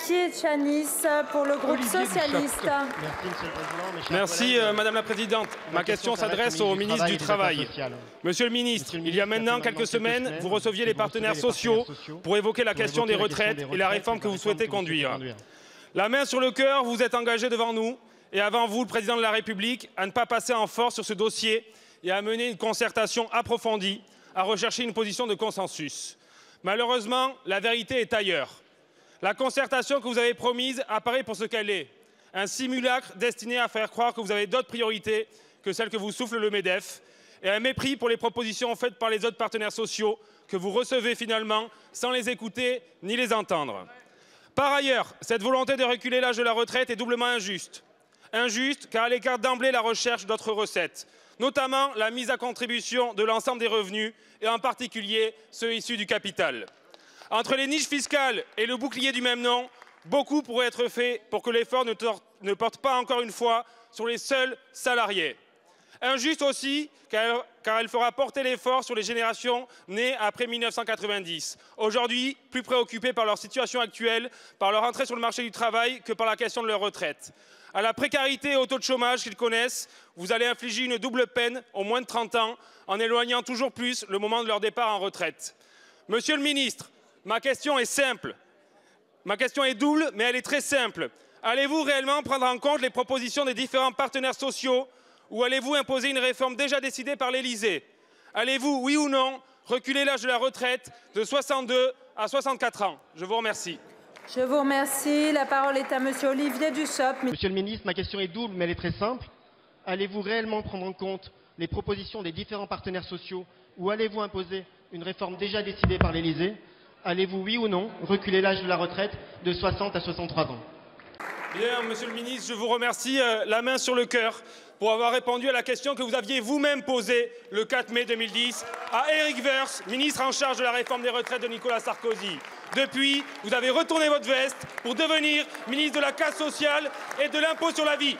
Chanis pour le groupe socialiste. Merci Madame la Présidente. Ma question s'adresse au ministre du Travail. Monsieur le ministre, il y a maintenant quelques semaines, vous receviez les partenaires sociaux pour évoquer la question des retraites et la réforme que vous souhaitez conduire. La main sur le cœur, vous êtes engagé devant nous et avant vous, le Président de la République, à ne pas passer en force sur ce dossier et à mener une concertation approfondie, à rechercher une position de consensus. Malheureusement, la vérité est ailleurs. La concertation que vous avez promise apparaît pour ce qu'elle est. Un simulacre destiné à faire croire que vous avez d'autres priorités que celles que vous souffle le MEDEF et un mépris pour les propositions faites par les autres partenaires sociaux que vous recevez finalement sans les écouter ni les entendre. Par ailleurs, cette volonté de reculer l'âge de la retraite est doublement injuste. Injuste car elle écarte d'emblée la recherche d'autres recettes, notamment la mise à contribution de l'ensemble des revenus et en particulier ceux issus du capital. Entre les niches fiscales et le bouclier du même nom, beaucoup pourrait être fait pour que l'effort ne porte pas encore une fois sur les seuls salariés. Injuste aussi car elle fera porter l'effort sur les générations nées après 1990, aujourd'hui plus préoccupées par leur situation actuelle, par leur entrée sur le marché du travail que par la question de leur retraite. À la précarité et au taux de chômage qu'ils connaissent, vous allez infliger une double peine aux moins de 30 ans en éloignant toujours plus le moment de leur départ en retraite. Monsieur le ministre, ma question est simple. Ma question est double, mais elle est très simple. Allez-vous réellement prendre en compte les propositions des différents partenaires sociaux ou allez-vous imposer une réforme déjà décidée par l'Élysée? Allez-vous, oui ou non, reculer l'âge de la retraite de 62 à 64 ans? Je vous remercie. Je vous remercie. La parole est à Monsieur Olivier Dussopt. Monsieur le ministre, ma question est double, mais elle est très simple. Allez-vous réellement prendre en compte les propositions des différents partenaires sociaux ou allez-vous imposer une réforme déjà décidée par l'Élysée? Allez-vous, oui ou non, reculer l'âge de la retraite de 60 à 63 ans? Bien, Monsieur le ministre, je vous remercie, la main sur le cœur, pour avoir répondu à la question que vous aviez vous-même posée le 4 mai 2010 à Éric Woerth, ministre en charge de la réforme des retraites de Nicolas Sarkozy. Depuis, vous avez retourné votre veste pour devenir ministre de la casse sociale et de l'impôt sur la vie.